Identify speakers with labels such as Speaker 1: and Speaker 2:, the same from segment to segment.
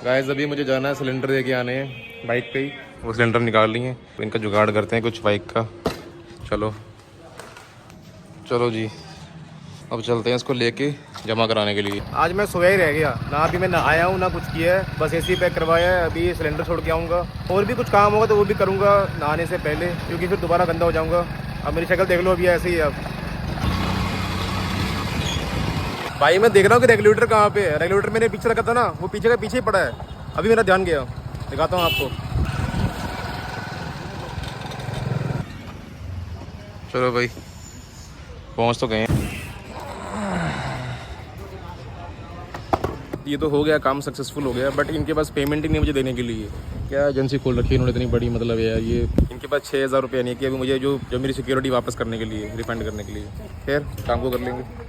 Speaker 1: Guys अभी मुझे जाना है सिलेंडर लेके आने हैं बाइक पे ही। वो सिलेंडर निकाल लिए, इनका जुगाड़ करते हैं कुछ बाइक का। चलो चलो जी, अब चलते हैं इसको लेके जमा कराने के लिए। आज मैं सोया ही रह गया, ना अभी मैं नहाया हूँ ना कुछ किया है, बस एसी पैक करवाया है। अभी सिलेंडर छोड़ के आऊँगा, और भी कुछ काम होगा तो वो भी करूँगा नहाने से पहले, क्योंकि फिर दोबारा गंदा हो जाऊँगा। अब मेरी शक्ल देख लो, अभी ऐसे ही है। अब भाई मैं देख रहा हूँ कि रेगुलेटर कहाँ पे है। रेगुलेटर मैंने पीछे रखा था ना, वो पीछे का पीछे ही पड़ा है। अभी मेरा ध्यान गया, दिखाता हूँ आपको। चलो भाई पहुँच तो गए। ये तो हो गया, काम सक्सेसफुल हो गया, बट इनके पास पेमेंट ही नहीं मुझे देने के लिए। क्या एजेंसी खोल रखी है इन्होंने इतनी बड़ी, मतलब यार ये इनके पास 6,000 रुपये नहीं कि अभी मुझे जो मेरी सिक्योरिटी वापस करने के लिए, रिफंड करने के लिए। खैर काम को कर लेंगे।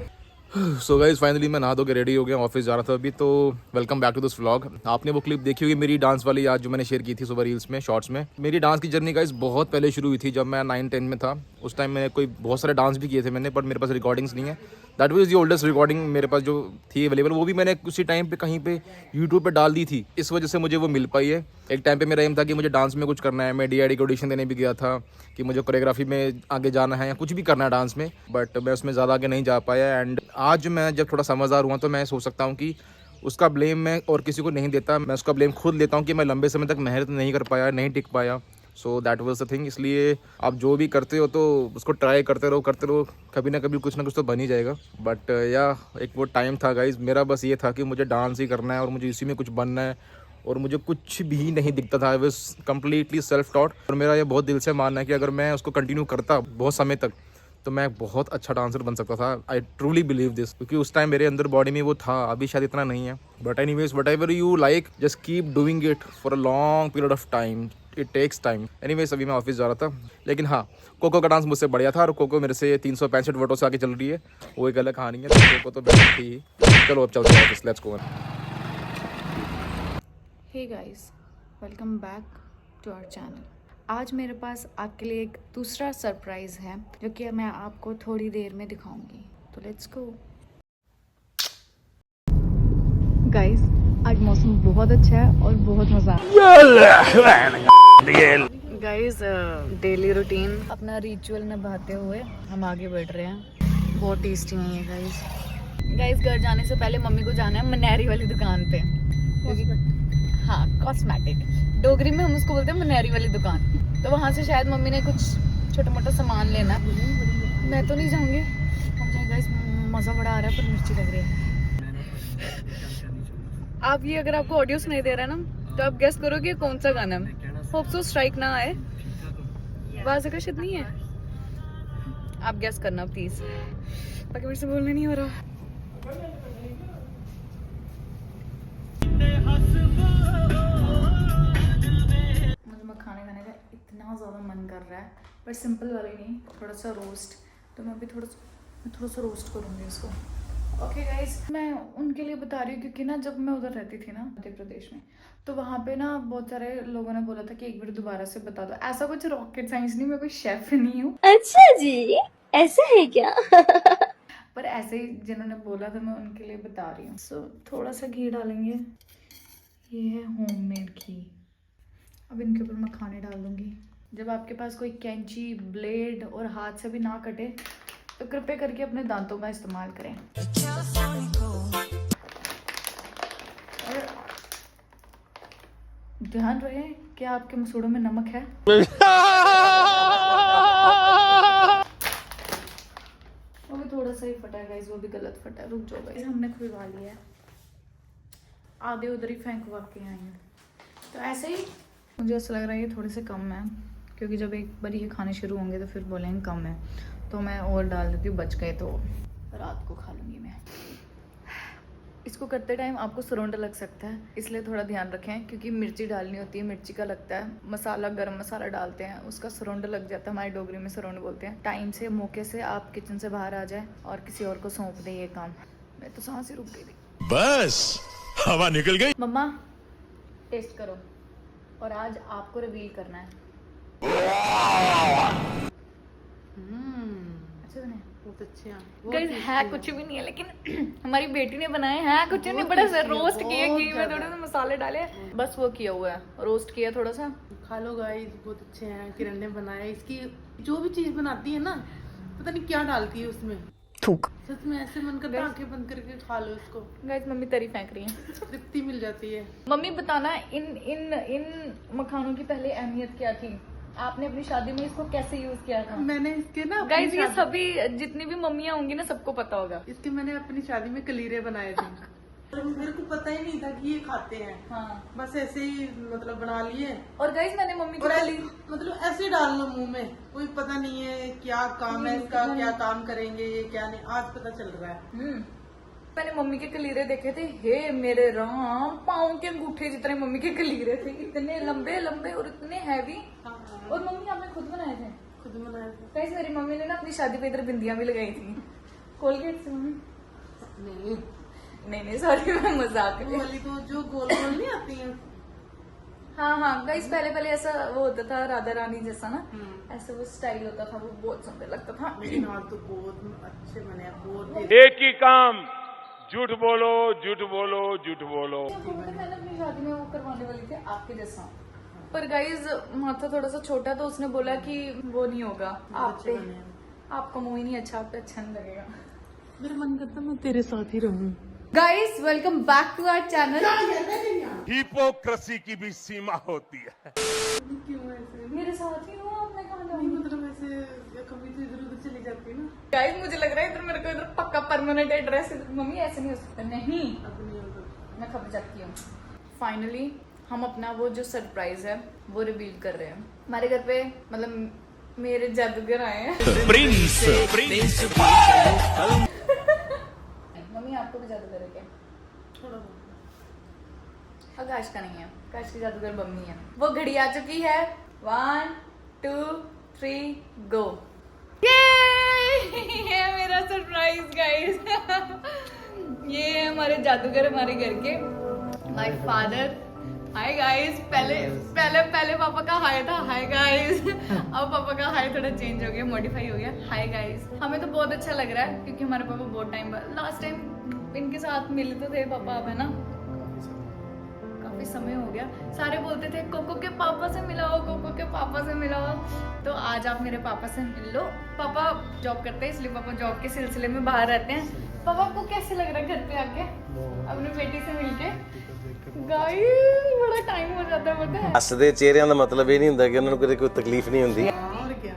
Speaker 1: सो गाइस फाइनली मैं नहा धो के रेडी हो गया, ऑफिस जा रहा था अभी। तो welcome back to this vlog. आपने वो क्लिप देखी होगी मेरी डांस वाली, आज जो मैंने शेयर की थी सुबह रील्स में, शॉर्ट्स में। मेरी डांस की जर्नी गाइस बहुत पहले शुरू हुई थी, जब मैं 9-10 में था। उस टाइम मैंने कोई बहुत सारे डांस भी किए थे मैंने, पर मेरे पास रिकॉर्डिंग्स नहीं है। That was the oldest recording मेरे पास जो थी अवेलेबल, वो भी मैंने उसी टाइम पे कहीं पे यूट्यूब पे डाल दी थी। इस वजह से मुझे वो मिल पाई है। एक टाइम पे मेरा एम था कि मुझे डांस में कुछ करना है। मैं DID के ऑडिशन देने भी गया था कि मुझे कोरियोग्राफी में आगे जाना है या कुछ भी करना है डांस में, बट मैं उसमें ज़्यादा आगे नहीं जा पाया। एंड आज मैं जब थोड़ा समझदार हुआ तो मैं सोच सकता हूँ कि उसका ब्लेम मैं और किसी को नहीं देता, मैं उसका ब्लेम खुद लेता हूँ कि मैं लंबे समय तक मेहनत नहीं कर पाया, नहीं टिक पाया। So that was the thing. इसलिए आप जो भी करते हो तो उसको ट्राई करते रहो, कभी ना कभी कुछ ना कुछ तो बन ही जाएगा। बट या एक वो टाइम था गाइज, मेरा बस ये था कि मुझे डांस ही करना है और मुझे इसी में कुछ बनना है, और मुझे कुछ भी नहीं दिखता था। I was completely self taught, और मेरा ये बहुत दिल से मानना है कि अगर मैं उसको कंटिन्यू करता बहुत समय तक तो मैं बहुत अच्छा डांसर बन सकता था। आई ट्रूली बिलीव दिस, क्योंकि उस टाइम मेरे अंदर बॉडी में वो था, अभी शायद इतना नहीं है। But anyways whatever you like, just keep doing it for a long period of time, it takes time. Anyways अभी मैं ऑफिस जा रहा था, लेकिन हाँ कोको का डांस मुझसे बढ़िया था, और कोको मेरे से 365 वोटों से आगे चल रही है, वो एक अलग कहानी है। तो कोको तो बेस्ट थी ही। चलो अब चलते हैं office, let's go.
Speaker 2: Hey guys, welcome back to our channel. आज मेरे पास आपके लिए एक दूसरा सरप्राइज है, जो कि मैं आपको थोड़ी देर में दिखाऊंगी। तो लेट्स गो। गाइस आज मौसम बहुत अच्छा है और बहुत मजा आ रहा है। गाइस डेली रूटीन अपना रिचुअल निभाते हुए हम आगे बढ़ रहे हैं। बहुत टेस्टी है ये गाइस। घर जाने से पहले मम्मी को जाना है मनेरी वाली दुकान पे, क्योंकि हाँ कॉस्मेटिक, डोगरी में हम उसको बोलते हैं मनेरी वाली दुकान। तो वहाँ से शायद मम्मी ने कुछ छोटा मोटा सामान लेना। मैं तो नहीं जाऊँगी, हम जाएंगे गाइस। मज़ा बड़ा आ रहा है पर मिर्ची लग रही है। आप ये अगर आपको ऑडियो सुनाई दे रहा है ना, तो आप गेस करोगे कौन सा गाना है। होप सो स्ट्राइक ना आए, आवाज़ का शायद नहीं है। आप गेस करना प्लीज, बाकी मेरे से बोलने नहीं हो रहा। मुझे मखाने खाने का इतना ज़्यादा मन कर रहा है, पर सिंपल वाला ही नहीं, थोड़ा सा रोस्ट। तो मैं अभी थोड़ा सा रोस्ट करूँगी इसको। ओके गाइस, मैं उनके लिए बता रही हूँ क्योंकि ना जब मैं उधर रहती थी ना मध्य प्रदेश में, तो वहाँ पे ना बहुत सारे लोगों ने बोला था कि एक बार दोबारा से बता दो। ऐसा कुछ रॉकेट साइंस नहीं, मैं कोई शेफ नहीं हूँ।
Speaker 3: अच्छा जी, ऐसा है क्या?
Speaker 2: पर ऐसे ही जिन्होंने बोला था मैं उनके लिए बता रही हूँ। सो थोड़ा सा घी डालेंगे, ये है होममेड घी। अब इनके ऊपर मैं खाने डाल दूंगी। जब आपके पास कोई कैंची, ब्लेड और हाथ से भी ना कटे तो कृपया करके अपने दांतों का इस्तेमाल करें। और ध्यान रहे कि आपके मसूड़ों में नमक है। वो भी थोड़ा सा ही फटा है गाइस, वो भी गलत फटा है। रुक जाओ गाइस, हमने खुलवा लिया है, आधे उधर ही फेंकवा के आए हैं। तो ऐसे ही मुझे ऐसा लग रहा है ये थोड़े से कम है, क्योंकि जब एक बार ये खाने शुरू होंगे तो फिर बोलेंगे कम है। तो मैं और डाल देती हूँ, बच गए तो रात को खा लूँगी मैं। इसको करते टाइम आपको सुरंड लग सकता है, इसलिए थोड़ा ध्यान रखें, क्योंकि मिर्ची डालनी होती है, मिर्ची का लगता है। मसाला, गरम मसाला डालते हैं, उसका सुरंड लग जाता है, हमारी डोगरी में सुरंड बोलते हैं। टाइम से, मौके से आप किचन से बाहर आ जाए और किसी और को सौंप दें ये काम। मैं तो सांस ही रुक गई थी, बस हवा निकल गई। मम्मा टेस्ट करो, और आज आपको रिवील करना है। अच्छा बने,
Speaker 4: बहुत अच्छे हैं
Speaker 2: गाइस है कुछ भी नहीं है, लेकिन हमारी बेटी ने बनाए हैं कुछ नहीं, बड़ा सा रोस्ट किया, घी में थोड़े से मसाले डाले, बस वो किया हुआ है, रोस्ट किया थोड़ा सा।
Speaker 4: खा लो गाइस, बहुत अच्छे हैं। किरण ने बनाए, इसकी जो भी चीज बनाती है ना, पता नहीं क्या डालती है उसमें,
Speaker 2: थूक।
Speaker 4: सच में ऐसे मन करता है आंखें बंद करके खा लो इसको,
Speaker 2: गाइस मम्मी तरी फेंक रही है।
Speaker 4: तृप्ति मिल जाती है।
Speaker 2: मम्मी बताना इन इन इन मखानों की पहले अहमियत क्या थी, आपने अपनी शादी में इसको कैसे यूज किया था?
Speaker 4: मैंने इसके ना
Speaker 2: गाइस ये सभी जितनी भी मम्मियां होंगी ना सबको पता होगा।
Speaker 4: इसके मैंने अपनी शादी में कलीरे बनाए थे। मेरे को पता ही नहीं था कि ये खाते हैं।
Speaker 2: हाँ।
Speaker 4: बस ऐसे ही मतलब बना लिए,
Speaker 2: और गाइस मैंने मम्मी को
Speaker 4: मतलब ऐसे डाल लो मुंह में, कोई पता नहीं है क्या काम है इसका, क्या काम करेंगे ये क्या नहीं, आज पता चल रहा है।
Speaker 2: मैंने मम्मी के कलीरे देखे थे, हे मेरे राम, पाँव के अंगूठे जितने मम्मी के कलीरे थे, इतने लंबे लंबे और इतने हैवी। और मम्मी आपने खुद बनाए थे?
Speaker 4: खुद बनाए थे।
Speaker 2: गाइस मेरी मम्मी ने ना अपनी शादी पे इधर बिंदियां भी लगाई थी कोलगेट से। मम्मी नहीं सॉरी मैं मजाक कर रही हूँ।
Speaker 4: वाली तो जो गोल गोल नहीं आती है।
Speaker 2: हाँ गाइस पहले ऐसा वो होता था राधा रानी जैसा ना, ऐसा वो स्टाइल होता था, वो बहुत सुंदर लगता था।
Speaker 4: लेकिन आज तो बहुत अच्छे बने हैं, बहुत
Speaker 5: एक ही काम, झूठ बोलो झूठ बोलो झूठ बोलो।
Speaker 2: मैंने अपनी शादी में वो करवाने वाली थी आपके जैसा, पर गाइज माथा थोड़ा सा छोटा, तो उसने बोला कि वो नहीं होगा आप पे, आपका मुंह ही नहीं अच्छा, आप पे अच्छा नहीं लगेगा।
Speaker 4: मेरा मन करता मैं तेरे साथ ही रहूं।
Speaker 2: Guys welcome back to our channel.
Speaker 5: Hypocrisy की भी सीमा होती है।
Speaker 4: क्यों ऐसे?
Speaker 2: मेरे साथ ही हो, आपने कहा
Speaker 4: नहीं मतलब ऐसे कभी तो इधर उधर चली जाती है ना।
Speaker 2: गाइज मुझे लग रहा है इधर मेरे को इधर पक्का परमानेंट एड्रेस। मम्मी ऐसे नहीं हो सकता। नहीं
Speaker 4: अब नहीं होता।
Speaker 2: मैं खबर जाती हूँ। फाइनली हम अपना वो जो सरप्राइज है वो रिवील कर रहे हैं। हमारे घर पे मतलब मेरे जादूगर आए हैं। मम्मी आपको भी जादूगर है क्या?
Speaker 4: थोड़ा बहुत।
Speaker 2: आकाश का नहीं है, आकाश की जादूगर मम्मी है। वो घड़ी आ चुकी है, 1 2 3 गो। ये मेरा सरप्राइज गाइस। ये है हमारे जादूगर हमारे घर के, माय फादर। हाय गाइस, पहले पापा का हाय था, हाय गाइस। अब पापा का हाय थोड़ा चेंज हो गया, मॉडिफाई हो गया, हाय गाइस। हमें तो बहुत अच्छा लग रहा है क्योंकि हमारे पापा बहुत टाइम बाद लास्ट टाइम इनके साथ मिले तो थे पापा, अब है ना काफी समय हो गया। सारे बोलते थे कोको के पापा से मिलाओ, कोको के पापा से मिलाओ, तो आज आप मेरे पापा से मिल लो। पापा जॉब करते हैं इसलिए पापा जॉब के सिलसिले में बाहर रहते हैं। पापा आपको कैसे लग रहा है घर पे आके अपनी बेटी से मिलके? गाइस बड़ा टाइम हो जाता है, पता है।
Speaker 6: ਹੱਸਦੇ ਚਿਹਰਿਆਂ ਦਾ ਮਤਲਬ ਇਹ ਨਹੀਂ ਹੁੰਦਾ ਕਿ ਉਹਨਾਂ ਨੂੰ ਕਦੇ ਕੋਈ ਤਕਲੀਫ ਨਹੀਂ ਹੁੰਦੀ।
Speaker 4: और क्या?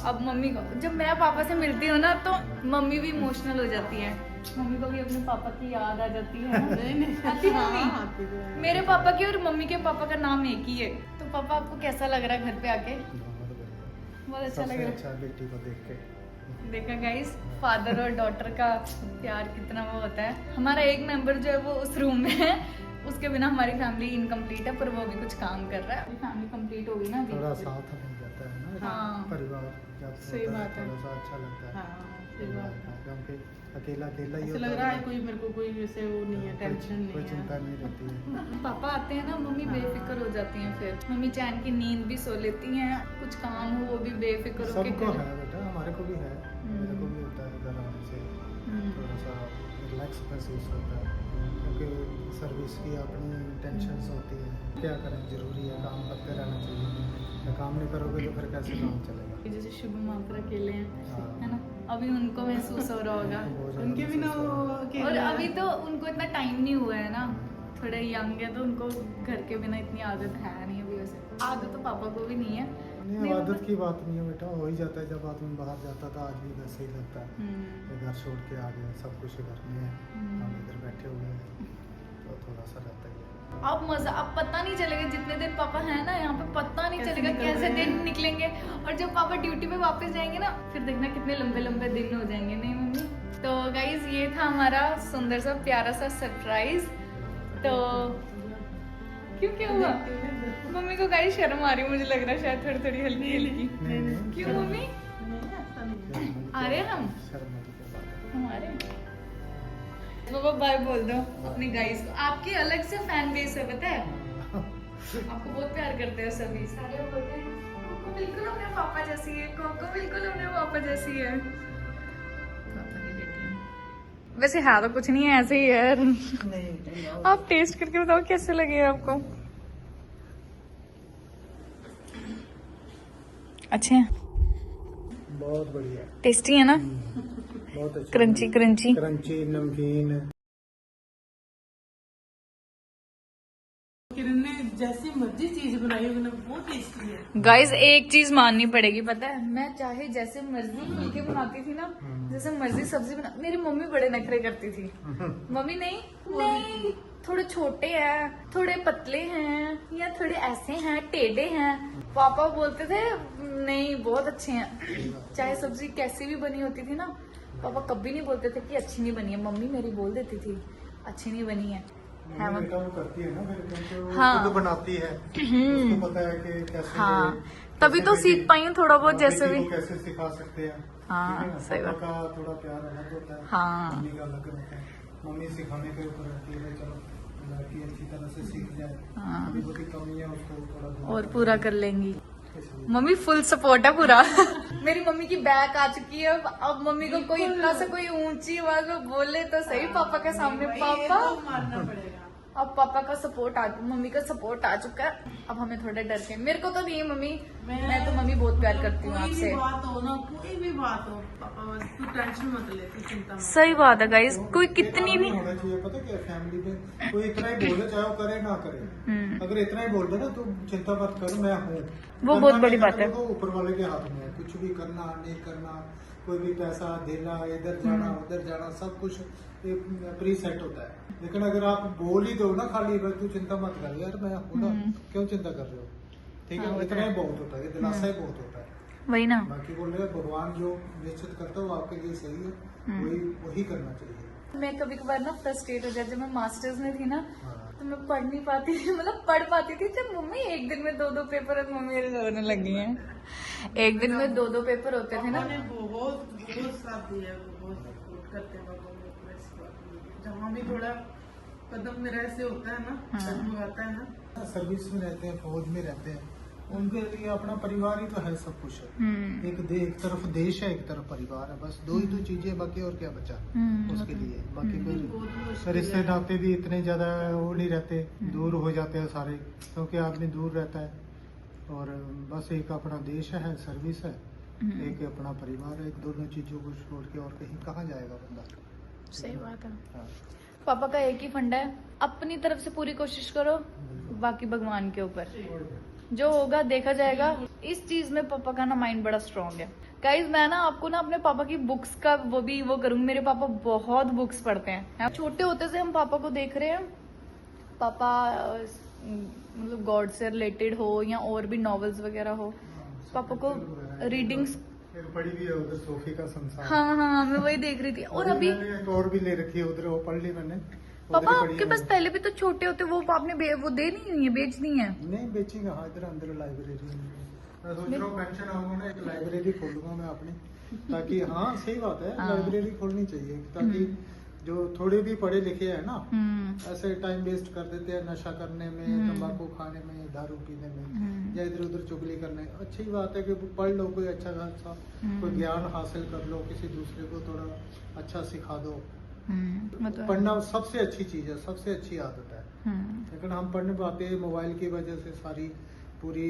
Speaker 2: अब मम्मी को जब मैं पापा से मिलती हूँ ना तो मम्मी भी इमोशनल हो जाती है, मम्मी को भी अपने पापा की याद आ जाती है। आती है मम्मी?
Speaker 4: आती तो है।
Speaker 2: मेरे पापा की और मम्मी के पापा का नाम एक ही है। तो पापा आपको कैसा लग रहा है घर पे आके? बहुत अच्छा लग रहा है।
Speaker 7: अच्छा बेटी को देख के
Speaker 2: देखा गाइस फादर और डॉटर का प्यार कितना वो होता है। हमारा एक मेंबर जो है वो उस रूम में है, उसके बिना हमारी फैमिली इनकम्प्लीट है, पर वो भी कुछ काम कर रहा है। फैमिली कंप्लीट होगी ना अभी।
Speaker 7: थोड़ा साथ मिल जाता है ना।
Speaker 2: हाँ।
Speaker 7: परिवार जब
Speaker 4: सही
Speaker 7: होता
Speaker 4: बात है।
Speaker 7: थोड़ा सा अच्छा लगता है।
Speaker 4: हाँ, सही बात है।
Speaker 7: क्योंकि अकेला अकेला ही
Speaker 4: ऐसे
Speaker 7: होता
Speaker 4: लग रहा है कोई मेरे को कोई वैसे वो नहीं है, टेंशन
Speaker 7: कोई
Speaker 4: नहीं
Speaker 7: चिंता
Speaker 4: है।
Speaker 7: नहीं रहती है।
Speaker 2: पापा आते हैं ना मम्मी बेफिक्र हो जाती हैं, फिर मम्मी चैन की नींद भी सो लेती हैं, कुछ काम हो वो भी बेफिक्र होके
Speaker 7: सबको
Speaker 2: कर।
Speaker 7: है बेटा, हमारे को भी है, मेरे को भी होता है घर आने से थोड़ा सा रिलैक्स महसूस होता है, क्योंकि सर्विस की अपनी टेंशन्स होती है। क्या करें, जरूरी है, काम करते रहना चाहिए। काम नहीं करोगे तो फिर कैसे काम चलेगा।
Speaker 2: जैसे शुभ मात्रा अकेले हैं,
Speaker 7: हाँ।
Speaker 2: है ना, अभी उनको महसूस हो रहा होगा।
Speaker 7: बहुत ज़्यादा
Speaker 4: उनके भी ना
Speaker 7: महसूस
Speaker 4: वो
Speaker 7: होता है।
Speaker 4: अकेले
Speaker 2: और
Speaker 4: हैं।
Speaker 2: अभी तो उनको इतना टाइम नहीं हुआ है ना, थोड़ा यंग है, तो उनको घर के बिना इतनी आदत है नहीं अभी। वैसे आदत तो पापा को भी नहीं है।
Speaker 7: नहीं, आदत की बात नहीं है बेटा, हो ही जाता है। जब आदमी बाहर जाता था आज भी वैसे ही लगता है। ये घर छोड़ के आ गए, सब कुछ घर में है, हम इधर बैठे हुए हैं, तो थोड़ा सा रहता ही है।
Speaker 2: अब मजा, अब पता नहीं चलेगा जितने दिन पापा है ना यहाँ पे, पता नहीं चलेगा कैसे दिन निकलेंगे। और जब पापा ड्यूटी पे वापस जाएंगे ना, फिर देखना कितने लंबे लंबे दिन हो जाएंगे। नहीं मम्मी? तो गाइज ये था हमारा सुंदर सा प्यारा सा सरप्राइज। तो क्यों क्या हुआ? मम्मी को गाइस शर्म आ रही है, मुझे लग रहा है शायद थोड़ी थोड़ी हल्की हल्की। क्यों मम्मी?
Speaker 4: नहीं, ऐसा नहीं है।
Speaker 2: आ रहे हैं हम?
Speaker 7: शर्म आने के बाद
Speaker 2: हमारे बाबा बाय बोल दो अपनी गाइस को। आपकी अलग से फैन बेस है पता है, आपको बहुत प्यार करते हैं सभी। सारे बोलते हैं कोको बिल्कुल अपने पापा जैसी है, कोको बिल्कुल अपने पापा जैसी है। वैसे है तो कुछ नहीं है, ऐसे ही है। आप टेस्ट करके बताओ कैसे लगे आपको। अच्छे हैं,
Speaker 7: बहुत बढ़िया,
Speaker 2: टेस्टी है ना,
Speaker 7: बहुत अच्छा,
Speaker 2: क्रंची क्रंची।
Speaker 7: क्रंची नमकीन।
Speaker 4: किरण ने जैसी मर्जी चीज बनाई होगी ना, बहुत टेस्टी है।
Speaker 2: गाइस एक चीज माननी पड़ेगी, पता है मैं चाहे जैसे मर्जी फुलके बनाती थी ना, जैसे मर्जी सब्जी बना, मेरी मम्मी बड़े नखरे करती थी। मम्मी नहीं थोड़े छोटे हैं, थोड़े पतले हैं, या थोड़े ऐसे हैं, टेढ़े हैं। पापा बोलते थे नहीं बहुत अच्छे हैं। चाहे सब्जी कैसी भी बनी होती थी ना, पापा कभी नहीं बोलते थे कि अच्छी नहीं बनी है। मम्मी मेरी बोल देती थी अच्छी नहीं बनी है।
Speaker 7: मम्मी बेटा वो करती है ना, फिर क्योंकि वो
Speaker 2: हाँ।
Speaker 7: खुद बनाती है, उसको पता है कि कैसे।
Speaker 2: हाँ, तभी तो सीख पाई हूँ थोड़ा बहुत, जैसे भी।
Speaker 7: कैसे सिखा सकते हैं।
Speaker 2: हाँ,
Speaker 7: ठीक है ना?
Speaker 2: सही
Speaker 7: पापा
Speaker 2: बात।
Speaker 7: का थोड़ा प्यार अलग होता है,
Speaker 2: हाँ।
Speaker 7: मम्मी का अलग होता है। मम्मी सिखाने के ऊपर रहती है, चलो लड़की अच्छी तरह से सीख जाए,
Speaker 2: हाँ।
Speaker 7: थोड़ी बहुत कमी है उसको थोड़ा दूर
Speaker 2: और पूरा कर लेंगी।
Speaker 7: इसलिए।
Speaker 2: मम्मी फुल सपोर्ट है पूरा। मेरी मम्मी की बैक आ चुकी है। अब मम्मी को कोई इतना से कोई ऊंची आवाज में बोले तो सही पापा के सामने, पापा
Speaker 4: मानना पड़ेगा।
Speaker 2: अब पापा का सपोर्ट आ, मम्मी का सपोर्ट आ चुका है। अब हमें थोड़ा डर के, मेरे को तो नहीं है मम्मी, मैं तो मम्मी बहुत प्यार करती हूँ
Speaker 4: कोई
Speaker 2: आपसे।
Speaker 4: भी बात हो ना, कोई भी बात हो, पापा बस तू टेंशन मत ले, तू चिंता मत।
Speaker 2: सही बात है गाइस, कोई कितनी भी
Speaker 7: होना चाहिए, पता क्या फैमिली में कोई इतना ही बोले, चाहे वो करे ना करे, अगर इतना ही बोल दे ना तो चिंता मत कर, मैं हूँ।
Speaker 2: वो बहुत बड़ी बात है।
Speaker 7: तो ऊपर वाले के हाथ में है, कुछ भी करना नहीं करना, कोई भी पैसा देना, इधर जाना उधर जाना, सब कुछ प्री सेट होता है। लेकिन अगर आप बोल ही दो ना खाली, बस तू चिंता मत कर यार मैं हूँ ना, क्यों चिंता कर रहे हो, ठीक है, इतना ही बहुत होता है, दिलासा ही बहुत होता है।
Speaker 2: वही ना।
Speaker 7: बाकी बोल रहे भगवान जो निश्चित करता है वो आपके लिए सही है, वही करना चाहिए।
Speaker 2: मैं कभी कभार ना फ्रस्ट्रेट हो जाती, जब मैं मास्टर्स में थी ना,
Speaker 7: हाँ।
Speaker 2: तो मैं पढ़ नहीं पाती थी, मतलब पढ़ पाती थी जब मम्मी एक दिन में 2-2 पेपर, अब मम्मी मेरे रोने लगी हैं। एक दिन में 2-2 पेपर होते थे ना।
Speaker 4: पापा ने बहुत साथ दिया, बहुत सपोर्ट करते हैं पापा को इस बात में। जहाँ भी थोड़ा कदम मेरा ऐसे होता है ना, डगमगाता है ना।
Speaker 7: सर्विस में रहते हैं, फौज में रहते हैं, उनके लिए अपना परिवार ही तो है, सब कुछ है। एक तरफ देश है, एक तरफ परिवार है, बस दो ही तो चीजें, बाकी और क्या बचा उसके लिए। बाकी फिर रिश्ते नाते भी इतने ज्यादा वो नहीं रहते, दूर हो जाते हैं सारे, क्योंकि आदमी दूर रहता है। और बस एक अपना देश है, सर्विस है, एक अपना परिवार है, दोनों चीजों को छोड़ के और कहीं कहाँ जाएगा बंदा।
Speaker 2: सही बात है।
Speaker 7: हाँ।
Speaker 2: पापा का एक ही फंडा है, अपनी तरफ से पूरी कोशिश करो, बाकी भगवान के ऊपर जो होगा देखा जाएगा। इस चीज में पापा का ना माइंड बड़ा स्ट्रांग है। गाइज मैं ना आपको ना अपने पापा की बुक्स का वो करूंगी। मेरे पापा बहुत बुक्स पढ़ते हैं। छोटे होते से हम पापा को देख रहे हैं। पापा मतलब गॉड से रिलेटेड हो या और भी नॉवेल्स वगैरह हो, पापा को रीडिंग्स।
Speaker 7: पढ़ी भी है उधर सोफी का संसार।
Speaker 2: हाँ मैं वही देख रही थी। और अभी
Speaker 7: एक और भी ले रखी है उधर, वो पढ़ ली मैंने।
Speaker 2: पापा आपके पास पहले भी तो छोटे होते, वो आपने वो दे नहीं हुई है, बेच दी है?
Speaker 7: नहीं बेचेंगे, हाँ इधर अंदर लाइब्रेरी है। मैं सोच रहा हूँ पेंशन आऊंगा ना, एक लाइब्रेरी खोलूंगा मैं अपनी, ताकि हाँ सही बात है, लाइब्रेरी खोलनी चाहिए, ताकि जो थोड़े भी पढ़े लिखे हैं ना, ऐसे टाइम वेस्ट कर देते हैं नशा करने में, तंबाकू खाने में, दारू पीने में, या इधर उधर चुगली करने। अच्छी बात है कि पढ़ लो, कोई अच्छा खासा कोई ज्ञान हासिल कर लो, किसी दूसरे को थोड़ा अच्छा सिखा दो।
Speaker 2: मतलब
Speaker 7: पढ़ना सबसे अच्छी चीज है, सबसे अच्छी आदत है। लेकिन हम पढ़ने पाते हैं, मोबाइल की वजह से सारी पूरी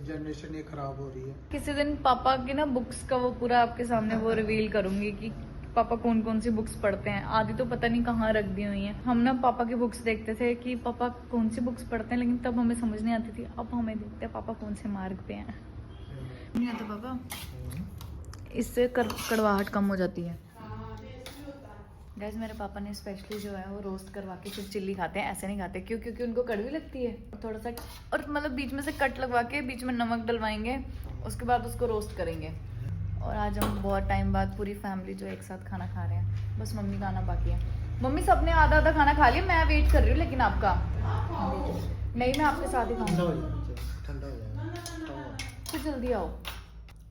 Speaker 7: जनरेशन ये खराब हो रही है।
Speaker 2: किसी दिन पापा की ना बुक्स का वो पूरा आपके सामने वो रिवील करूंगी कि पापा कौन कौन सी बुक्स पढ़ते हैं। आदि तो पता नहीं कहाँ रख दी हुई हैं। हम ना पापा की बुक्स देखते थे कि पापा कौन सी बुक्स पढ़ते हैं, लेकिन तब हमें समझ नहीं आती थी। अब हमें देखते हैं पापा कौन से मार्ग पे हैं। नहीं आता पापा, इससे कड़वाहट कम हो जाती है। गाइस मेरे पापा ने स्पेशली जो है वो रोस्ट करवा के फिर चिल्ली खाते हैं, ऐसे नहीं खाते क्योंकि उनको कड़वी लगती है। थोड़ा सा और मतलब बीच में से कट लगवा के बीच में नमक डलवाएंगे, उसके बाद उसको रोस्ट करेंगे। और आज हम बहुत टाइम बाद पूरी फैमिली जो एक साथ खाना खा रहे हैं। बस मम्मी का आना बाकी है। मम्मी सबने आधा आधा खाना खा लिया, मैं वेट कर रही हूँ लेकिन आपका नहीं, मैं आपके साथ ही खाऊंगी।
Speaker 7: ठंडा हो जाएगा
Speaker 2: तो जल्दी आओ।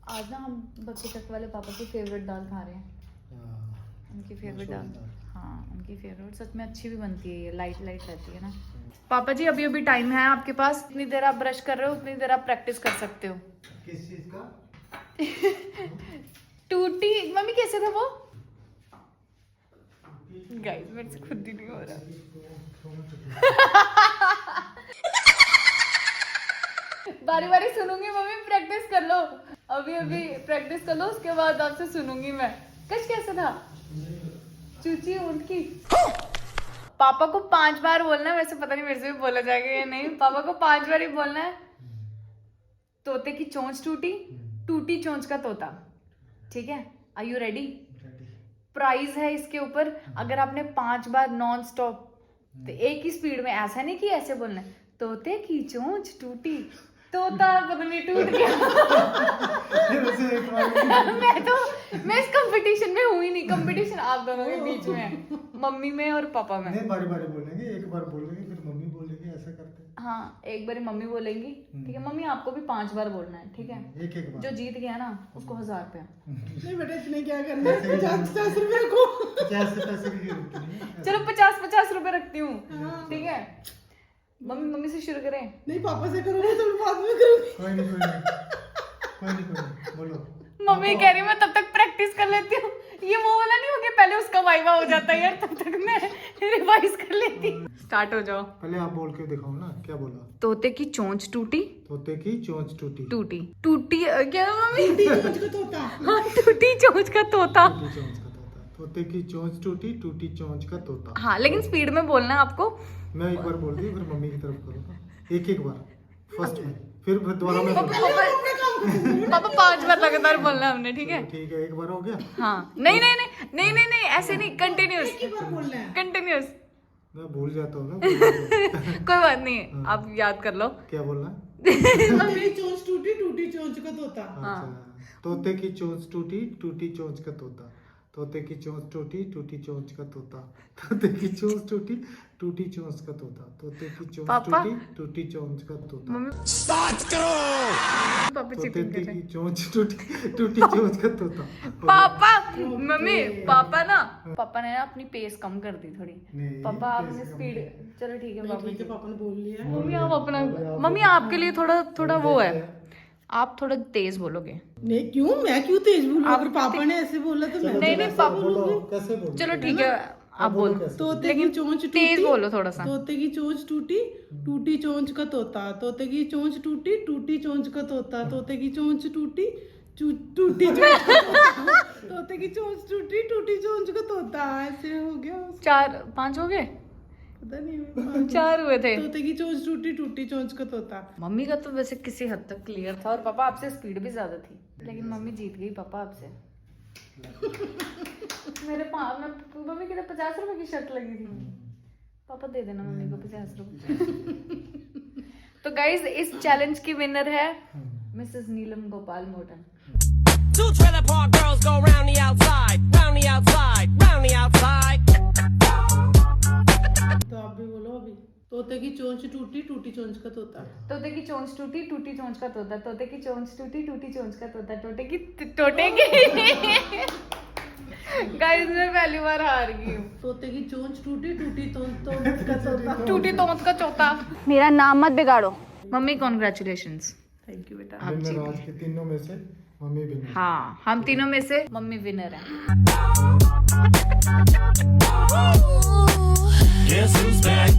Speaker 2: आज ना हम बच्चे तक वाले पापा की फेवरेट दाल खा रहे हैं। उनकी फेवरेट दाल, हाँ उनकी फेवरेट, सच में अच्छी भी बनती है, ये लाइट लाइट रहती है ना। पापा जी अभी अभी टाइम है आपके पास, इतनी देर आप ब्रश कर रहे हो, उतनी देर आप प्रैक्टिस कर सकते हो।
Speaker 7: किस चीज का?
Speaker 2: टूटी मम्मी कैसे था वो? गाइस मेरे से खुद ही नहीं हो रहा। बारी बारी सुनूंगी मम्मी, प्रैक्टिस कर लो, अभी अभी प्रैक्टिस कर लो, उसके बाद आपसे सुनूंगी मैं। कश कैसा था? चूची ऊँट की। पापा को 5 बार बोलना है, वैसे पता नहीं मेरे से भी बोला जाएगा या नहीं। पापा को 5 बार ही बोलना है। तोते की चोंच टूटी, टूटी चोंच का तोता। ठीक है, आर यू रेडी? प्राइज है इसके ऊपर, अगर आपने 5 बार नॉन स्टॉप तो एक ही स्पीड में, ऐसा नहीं कि ऐसे बोलना है, तोते की चोंच टूटी, तोता पता नहीं टूट गया। मैं इस कंपटीशन में हुई नहीं, कंपटीशन आप दोनों के बीच में है, मम्मी में और पापा में।
Speaker 7: नहीं, बारी बारी बोलेंगे, एक बार बोलेंगे फिर मम्मी बोलेगी, ऐसा करते हैं।
Speaker 2: हाँ, एक बार मम्मी बोलेंगी, ठीक है मम्मी, आपको भी 5 बार बोलना है, ठीक है?
Speaker 7: एक एक बार।
Speaker 2: जो जीत गया ना उसको 1000 रुपया।
Speaker 4: नहीं बेटा इतने क्या करना है, 50-50 रुपए को।
Speaker 7: 50 से पैसे की जरूरत नहीं है।
Speaker 2: चलो 50-50 रुपए रखती हूँ, ठीक है? मम्मी से शुरू करें?
Speaker 4: नहीं पापा से करूँगी तो बाद में करूँगी।
Speaker 7: कोई नहीं, बोलो।
Speaker 2: मम्मी कह रही मैं तब तक प्रैक्टिस कर लेती हूँ। ये वो वाला नहीं हो गया, पहले उसका वाइवा हो जाता है यार, तब तक मैं रिवाइज कर लेती। स्टार्ट हो जाओ।
Speaker 7: पहले आप बोल के दिखाओ ना, क्या बोला?
Speaker 2: तोते की चोंच टूटी,
Speaker 7: तोते की चोंच टूटी।
Speaker 2: टूटी क्या मम्मी?
Speaker 4: चोंच का तोता।
Speaker 2: हाँ, टूटी चोंच का तोता।
Speaker 7: टूटी चोंच का तोता। तोते की चोंच टूटी, टूटी चोंच का तोता।
Speaker 2: हाँ, लेकिन स्पीड में बोलना है आपको।
Speaker 7: मैं एक बार बोल दी, फिर मम्मी की तरफ करूँगा। एक बार फर्स्ट में, फिर दोबारा मैं
Speaker 2: पापा 5 बार लगातार बोलना है हमने, ठीक है?
Speaker 7: ठीक है, एक बार हो गया।
Speaker 2: हाँ, नहीं, ऐसे नहीं, कंटिन्यूअस। कंटिन्यूअस।
Speaker 7: मैं भूल जाता हूँ ना।
Speaker 2: कोई बात नहीं, आप याद कर लो।
Speaker 7: क्या बोलना?
Speaker 4: मेरी चोंच टूटी, टूटी चोंच का तोता।
Speaker 7: अच्छा, तोते की चोंच टूटी, टूटी चोंच का तोता। तोते की चोंच टूटी, टूटी चोंच का तोता। तोते की चोंच टूटी, टूटी चोंच का तोता। तोते की चोंच
Speaker 2: पापा?
Speaker 7: टूटी, टूटी चोंच का तोता।
Speaker 2: पापा
Speaker 7: तोते
Speaker 2: चीटिंग कर रहे हैं।
Speaker 7: की चोंच टूटी, टूटी चोंच का तोता।
Speaker 2: पापा मम्मी, पापा ने ना अपनी पेस कम कर दी थोड़ी।
Speaker 7: नहीं,
Speaker 2: पापा आपने स्पीड, चलो ठीक है पापा
Speaker 4: ठीक है पापा ने बोल लिया।
Speaker 2: मम्मी आप अपना, मम्मी आपके लिए थोड़ा वो है, आप थोड़ा तेज बोलोगे।
Speaker 4: नहीं क्यों, मैं क्यों तेज बोलूं? अगर पापा ने ऐसे बोला तो मैं
Speaker 2: नहीं पापा,
Speaker 7: बोलो, कैसे बोलो?
Speaker 2: चलो ठीक है आप बोलो,
Speaker 4: तोते की चोंच टूटी,
Speaker 2: तेज बोलो थोड़ा सा।
Speaker 4: तोते की चोंच टूटी, टूटी चोंच का तोता। तोते की चोंच टूटी, टूटी चोंच का तोता। तोते की चोंच टूटी, टूटी चोंच का तोता। तोते की चोंच टूटी, टूटी चोंच का तोता। ऐसे हो गया।
Speaker 2: 4-5 हो गए,
Speaker 4: पता नहीं
Speaker 2: 4 हुए थे।
Speaker 4: तोते की चोंच टूटी, टूटी चोंच का तोता।
Speaker 2: मम्मी का तो वैसे किसी हद तक क्लियर था, और पापा आपसे स्पीड भी ज्यादा थी, लेकिन मम्मी जीत गई पापा आपसे। मेरे पाँव में मम्मी कितने 50 रुपए की शर्ट लगी थी। पापा दे देना मम्मी को 50 रुपए। तो गाइज इस चैलेंज की विनर है Mrs Neelam Gopal मोटन।
Speaker 8: 2 trailer park girls go round the outside, round the outside, round the outside.
Speaker 4: तो आप भी बोलो अभी। तोते की चोंच टूटी, टूटी चोंच का तोता।
Speaker 2: तोते की चोंच टूटी, टूटी चोंच का तोता। तोते की चोंच टूटी, टूटी चोंच का तोता। टोटे की गाइस मैं पहली बार हार गई हूँ।
Speaker 4: तोते की चोंच टूटी, टूटी तोंच का तोता।
Speaker 2: टूटी तोंत का चौथा।
Speaker 3: मेरा नाम मत बिगाड़ो।
Speaker 2: Mummy congratulations.
Speaker 4: थैंक यू बेटा।
Speaker 7: मैं आज के तीनों में से मम्मी भी नहीं।
Speaker 2: हाँ, हम तीनों में से मम्मी विनर है।
Speaker 8: Guess who's back?